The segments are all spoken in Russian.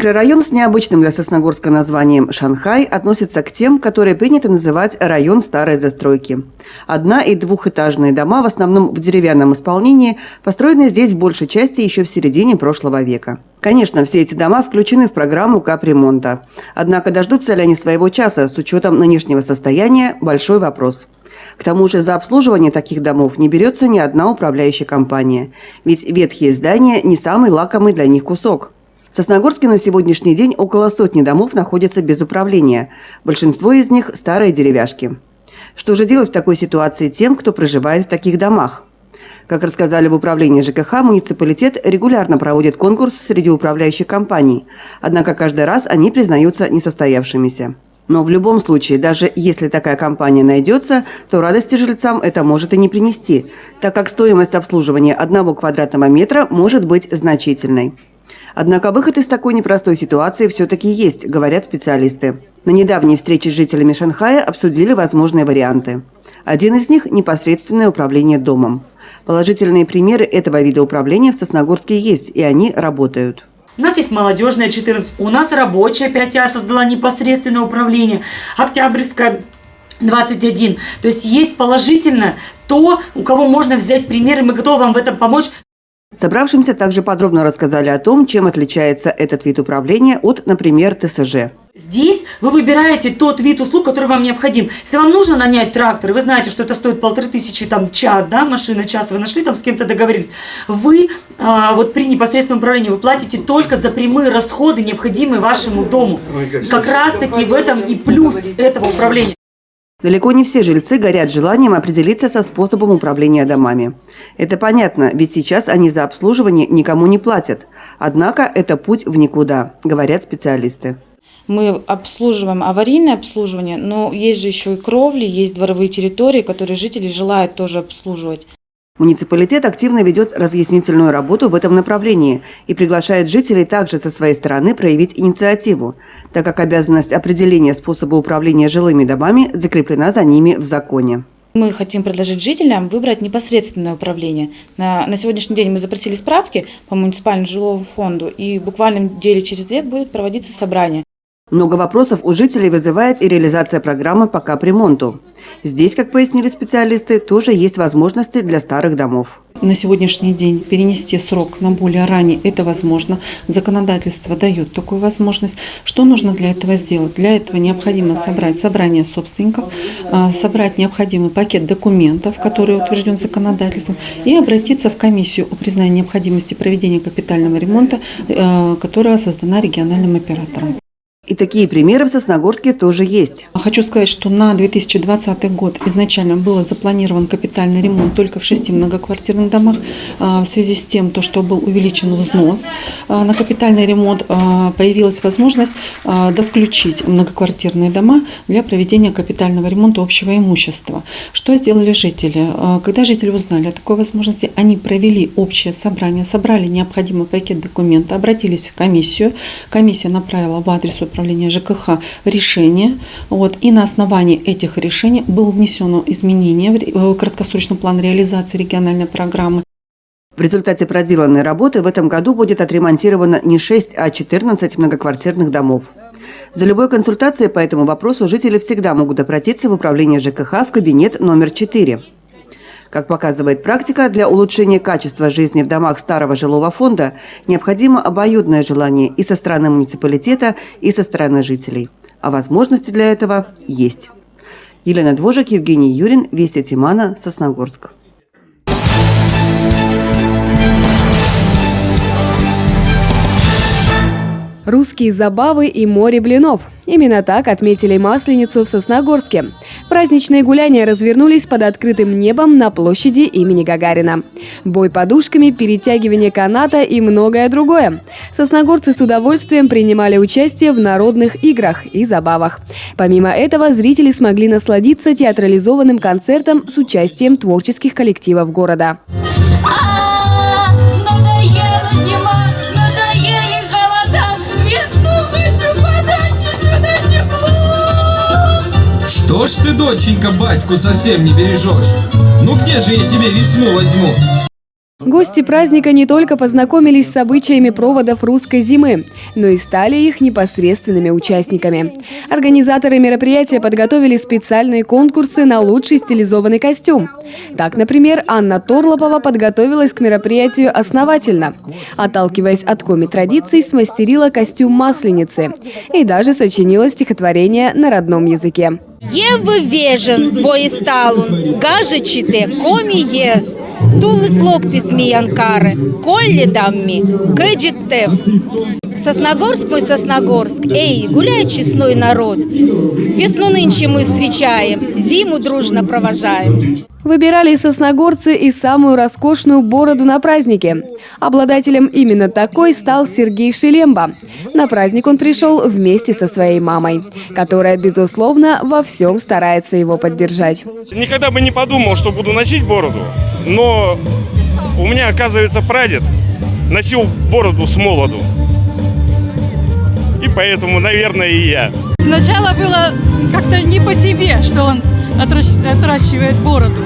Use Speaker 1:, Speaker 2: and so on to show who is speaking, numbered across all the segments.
Speaker 1: Микрорайон с необычным для Сосногорска названием «Шанхай» относится к тем, которые принято называть район старой застройки. Одно- и двухэтажные дома, в основном в деревянном исполнении, построены здесь в большей части еще в середине прошлого века. Конечно, все эти дома включены в программу капремонта. Однако дождутся ли они своего часа с учетом нынешнего состояния – большой вопрос. К тому же за обслуживание таких домов не берется ни одна управляющая компания. Ведь ветхие здания – не самый лакомый для них кусок. В Сосногорске на сегодняшний день около сотни домов находятся без управления. Большинство из них – старые деревяшки. Что же делать в такой ситуации тем, кто проживает в таких домах? Как рассказали в управлении ЖКХ, муниципалитет регулярно проводит конкурс среди управляющих компаний. Однако каждый раз они признаются несостоявшимися. Но в любом случае, даже если такая компания найдется, то радости жильцам это может и не принести, так как стоимость обслуживания 1 квадратного метра может быть значительной. Однако выход из такой непростой ситуации все-таки есть, говорят специалисты. На недавней встрече с жителями Шанхая обсудили возможные варианты. Один из них – непосредственное управление домом. Положительные примеры этого вида управления в Сосногорске есть, и они работают.
Speaker 2: У нас есть молодежная 14, у нас рабочая 5А создала непосредственное управление, Октябрьская 21. То есть есть положительно то, у кого можно взять пример, и мы готовы вам в этом помочь.
Speaker 1: Собравшимся также подробно рассказали о том, чем отличается этот вид управления от, например, ТСЖ.
Speaker 2: Здесь вы выбираете тот вид услуг, который вам необходим. Если вам нужно нанять трактор, вы знаете, что это стоит 1500 там, час, да, машина час, вы нашли, там с кем-то договорились. Вы вот при непосредственном управлении вы платите только за прямые расходы, необходимые вашему дому. Как раз таки в этом и плюс этого управления.
Speaker 1: Далеко не все жильцы горят желанием определиться со способом управления домами. Это понятно, ведь сейчас они за обслуживание никому не платят. Однако это путь в никуда, говорят специалисты.
Speaker 3: Мы обслуживаем аварийное обслуживание, но есть же еще и кровли, есть дворовые территории, которые жители желают тоже обслуживать.
Speaker 1: Муниципалитет активно ведет разъяснительную работу в этом направлении и приглашает жителей также со своей стороны проявить инициативу, так как обязанность определения способа управления жилыми домами закреплена за ними в законе.
Speaker 3: Мы хотим предложить жителям выбрать непосредственное управление. На сегодняшний день мы запросили справки по муниципальному жилому фонду, и буквально недели через 2 будет проводиться собрание.
Speaker 1: Много вопросов у жителей вызывает и реализация программы по капремонту. Здесь, как пояснили специалисты, тоже есть возможности для старых домов.
Speaker 4: На сегодняшний день перенести срок на более ранний – это возможно. Законодательство дает такую возможность. Что нужно для этого сделать? Для этого необходимо собрать собрание собственников, собрать необходимый пакет документов, который утвержден законодательством, и обратиться в комиссию о признании необходимости проведения капитального ремонта, которая создана региональным оператором.
Speaker 1: И такие примеры в Сосногорске тоже есть.
Speaker 4: Хочу сказать, что на 2020 год изначально был запланирован капитальный ремонт только в 6 многоквартирных домах. В связи с тем, что был увеличен взнос на капитальный ремонт, появилась возможность довключить многоквартирные дома для проведения капитального ремонта общего имущества. Что сделали жители? Когда жители узнали о такой возможности, они провели общее собрание, собрали необходимый пакет документов, обратились в комиссию. Комиссия направила в адрес управления ЖКХ решение. И на основании этих решений было внесено изменение в краткосрочный план реализации региональной программы.
Speaker 1: В результате проделанной работы в этом году будет отремонтировано не 6, а 14 многоквартирных домов. За любой консультацией по этому вопросу жители всегда могут обратиться в управление ЖКХ в кабинет номер 4. Как показывает практика, для улучшения качества жизни в домах старого жилого фонда необходимо обоюдное желание и со стороны муниципалитета, и со стороны жителей. А возможности для этого есть. Елена Двожик, Евгений Юрин, Вести Тимана, Сосногорск.
Speaker 5: Русские забавы и море блинов. Именно так отметили Масленицу в Сосногорске. Праздничные гуляния развернулись под открытым небом на площади имени Гагарина. Бой подушками, перетягивание каната и многое другое. Сосногорцы с удовольствием принимали участие в народных играх и забавах. Помимо этого, зрители смогли насладиться театрализованным концертом с участием творческих коллективов города.
Speaker 6: Что ж ты, доченька, батьку совсем не бережешь? Ну где же я тебе весну возьму?
Speaker 5: Гости праздника не только познакомились с обычаями проводов русской зимы, но и стали их непосредственными участниками. Организаторы мероприятия подготовили специальные конкурсы на лучший стилизованный костюм. Так, например, Анна Торлопова подготовилась к мероприятию основательно. Отталкиваясь от коми-традиций, смастерила костюм масленицы и даже сочинила стихотворение на родном языке.
Speaker 6: Єви вежен, воїсталун, гажечите, комі єз, тулис локти сміянкари, коллі даммі, кеджиттев. Сосногорск, мой Сосногорск, эй, гуляй, честной народ. Весну нынче мы встречаем, зиму дружно провожаем.
Speaker 5: Выбирали сосногорцы и самую роскошную бороду на празднике. Обладателем именно такой стал Сергей Шелемба. На праздник он пришел вместе со своей мамой, которая, безусловно, во всем старается его поддержать.
Speaker 7: Никогда бы не подумал, что буду носить бороду, но у меня, оказывается, прадед носил бороду с молоду. И поэтому, наверное, и я.
Speaker 8: Сначала было как-то не по себе, что он отращивает бороду.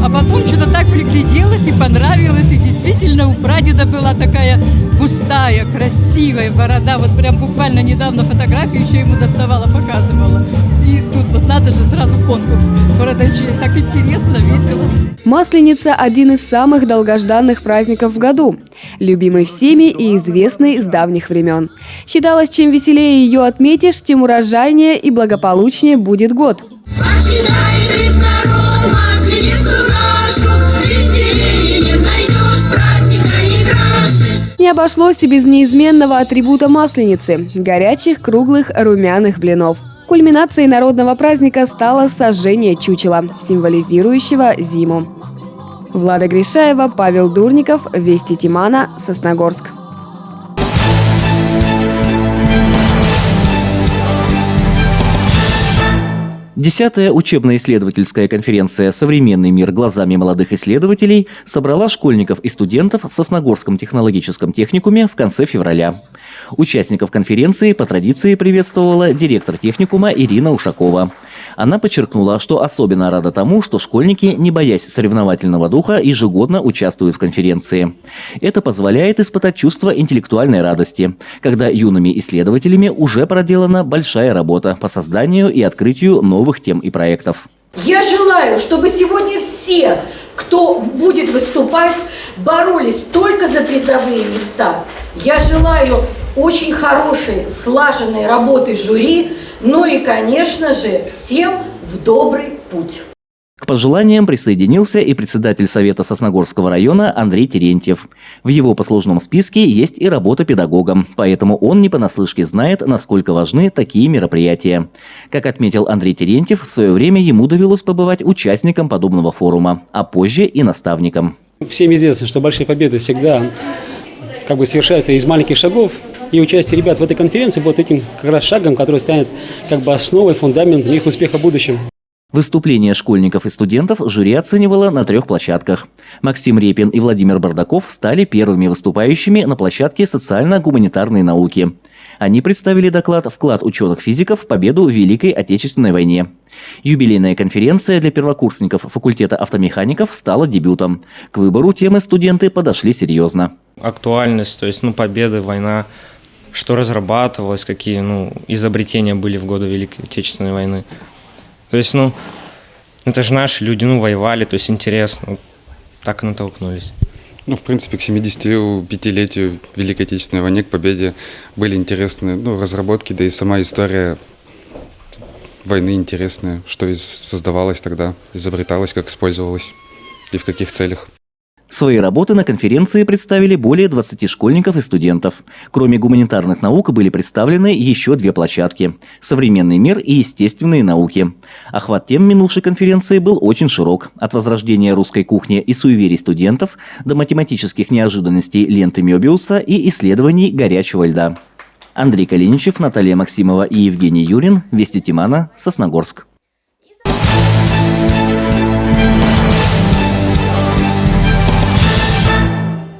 Speaker 8: А потом что-то так пригляделось и понравилось. И действительно у прадеда была такая густая, красивая борода. Вот прям буквально недавно фотографию еще ему доставала, показывала. И тут вот надо же сразу конкурс бородачей. Так интересно, весело.
Speaker 5: Масленица – один из самых долгожданных праздников в году. Любимый всеми и известный с давних времен. Считалось, чем веселее ее отметишь, тем урожайнее и благополучнее будет год. Не обошлось и без неизменного атрибута масленицы – горячих, круглых, румяных блинов. Кульминацией народного праздника стало сожжение чучела, символизирующего зиму. Влада Гришаева, Павел Дурников, Вести Тимана, Сосногорск.
Speaker 9: Десятая учебно-исследовательская конференция «Современный мир глазами молодых исследователей» собрала школьников и студентов в Сосногорском технологическом техникуме в конце февраля. Участников конференции по традиции приветствовала директор техникума Ирина Ушакова. Она подчеркнула, что особенно рада тому, что школьники, не боясь соревновательного духа, ежегодно участвуют в конференции. Это позволяет испытать чувство интеллектуальной радости, когда юными исследователями уже проделана большая работа по созданию и открытию новых тем и проектов.
Speaker 10: Я желаю, чтобы сегодня все, кто будет выступать, боролись только за призовые места. Я желаю очень хорошей, слаженной работы жюри, ну и, конечно же, всем в добрый путь.
Speaker 9: К пожеланиям присоединился и председатель Совета Сосногорского района Андрей Терентьев. В его послужном списке есть и работа педагогом, поэтому он не понаслышке знает, насколько важны такие мероприятия. Как отметил Андрей Терентьев, в свое время ему довелось побывать участником подобного форума, а позже и наставником.
Speaker 11: Всем известно, что большие победы всегда совершаются из маленьких шагов. И участие ребят в этой конференции будет этим как раз шагом, который станет основой, фундаментом их успеха в будущем.
Speaker 9: Выступления школьников и студентов жюри оценивало на 3 площадках. Максим Репин и Владимир Бардаков стали первыми выступающими на площадке социально-гуманитарной науки. Они представили доклад «Вклад ученых-физиков в победу в Великой Отечественной войне». Юбилейная конференция для первокурсников факультета автомехаников стала дебютом. К выбору темы студенты подошли серьезно.
Speaker 12: Актуальность, то есть победы, война, что разрабатывалось, какие изобретения были в годы Великой Отечественной войны. То есть, это же наши люди, воевали, то есть интересно, так и натолкнулись.
Speaker 13: В принципе, к 75-летию Великой Отечественной войны, к победе были интересны разработки, да и сама история войны интересная, что создавалось тогда, изобреталось, как использовалось и в каких целях.
Speaker 9: Свои работы на конференции представили более 20 школьников и студентов. Кроме гуманитарных наук были представлены еще 2 площадки – «Современный мир» и «Естественные науки». Охват тем минувшей конференции был очень широк – от возрождения русской кухни и суеверий студентов до математических неожиданностей ленты Мёбиуса и исследований горячего льда. Андрей Калиничев, Наталья Максимова и Евгений Юрин, Вести Тимана, Сосногорск.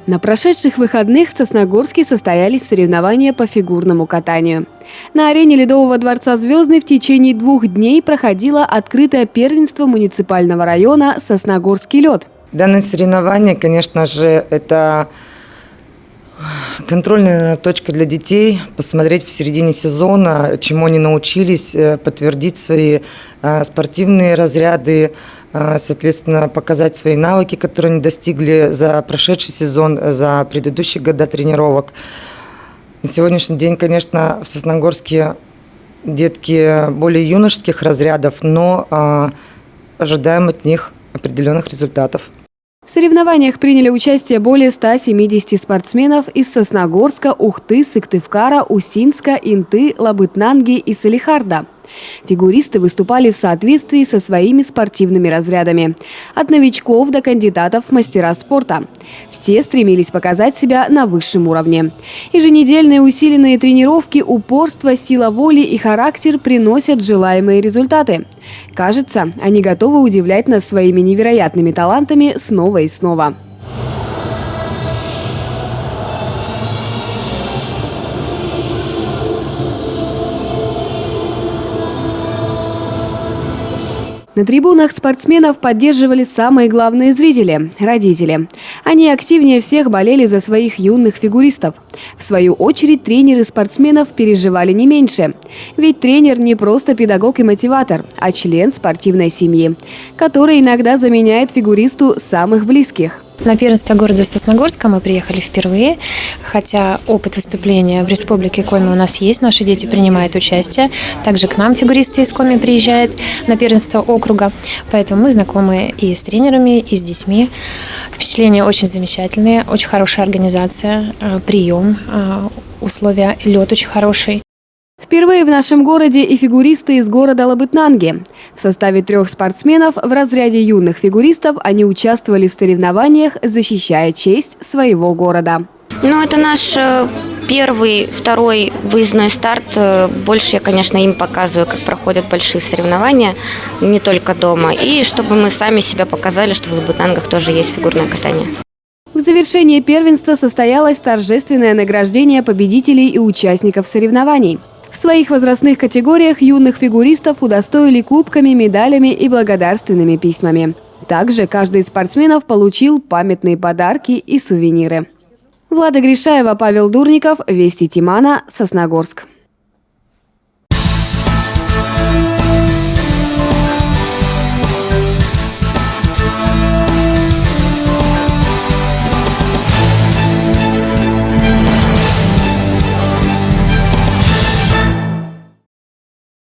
Speaker 5: На прошедших выходных в Сосногорске состоялись соревнования по фигурному катанию. На арене Ледового дворца «Звездный» в течение 2 дней проходило открытое первенство муниципального района «Сосногорский лед».
Speaker 14: Данное соревнование, конечно же, это контрольная точка для детей, посмотреть в середине сезона, чему они научились, подтвердить свои спортивные разряды, соответственно, показать свои навыки, которые они достигли за прошедший сезон, за предыдущие года тренировок. На сегодняшний день, конечно, в Сосногорске детки более юношеских разрядов, но ожидаем от них определенных результатов.
Speaker 5: В соревнованиях приняли участие более 170 спортсменов из Сосногорска, Ухты, Сыктывкара, Усинска, Инты, Лабытнанги и Салихарда. Фигуристы выступали в соответствии со своими спортивными разрядами. От новичков до кандидатов в мастера спорта. Все стремились показать себя на высшем уровне. Еженедельные усиленные тренировки, упорство, сила воли и характер приносят желаемые результаты. Кажется, они готовы удивлять нас своими невероятными талантами снова и снова. На трибунах спортсменов поддерживали самые главные зрители – родители. Они активнее всех болели за своих юных фигуристов. В свою очередь тренеры спортсменов переживали не меньше. Ведь тренер не просто педагог и мотиватор, а член спортивной семьи, который иногда заменяет фигуристу самых близких.
Speaker 15: На первенство города Сосногорска мы приехали впервые, хотя опыт выступления в Республике Коми у нас есть, наши дети принимают участие. Также к нам фигуристы из Коми приезжают на первенство округа, поэтому мы знакомы и с тренерами, и с детьми. Впечатления очень замечательные, очень хорошая организация, прием, условия, лед очень хороший.
Speaker 5: Впервые в нашем городе и фигуристы из города Лабытнанги. В составе 3 спортсменов в разряде юных фигуристов они участвовали в соревнованиях, защищая честь своего города.
Speaker 16: Это наш первый, второй выездной старт. Больше я, конечно, им показываю, как проходят большие соревнования, не только дома. И чтобы мы сами себя показали, что в Лабытнангах тоже есть фигурное катание.
Speaker 5: В завершении первенства состоялось торжественное награждение победителей и участников соревнований. В своих возрастных категориях юных фигуристов удостоили кубками, медалями и благодарственными письмами. Также каждый из спортсменов получил памятные подарки и сувениры. Влада Гришаева, Павел Дурников, Вести Тимана, Сосногорск.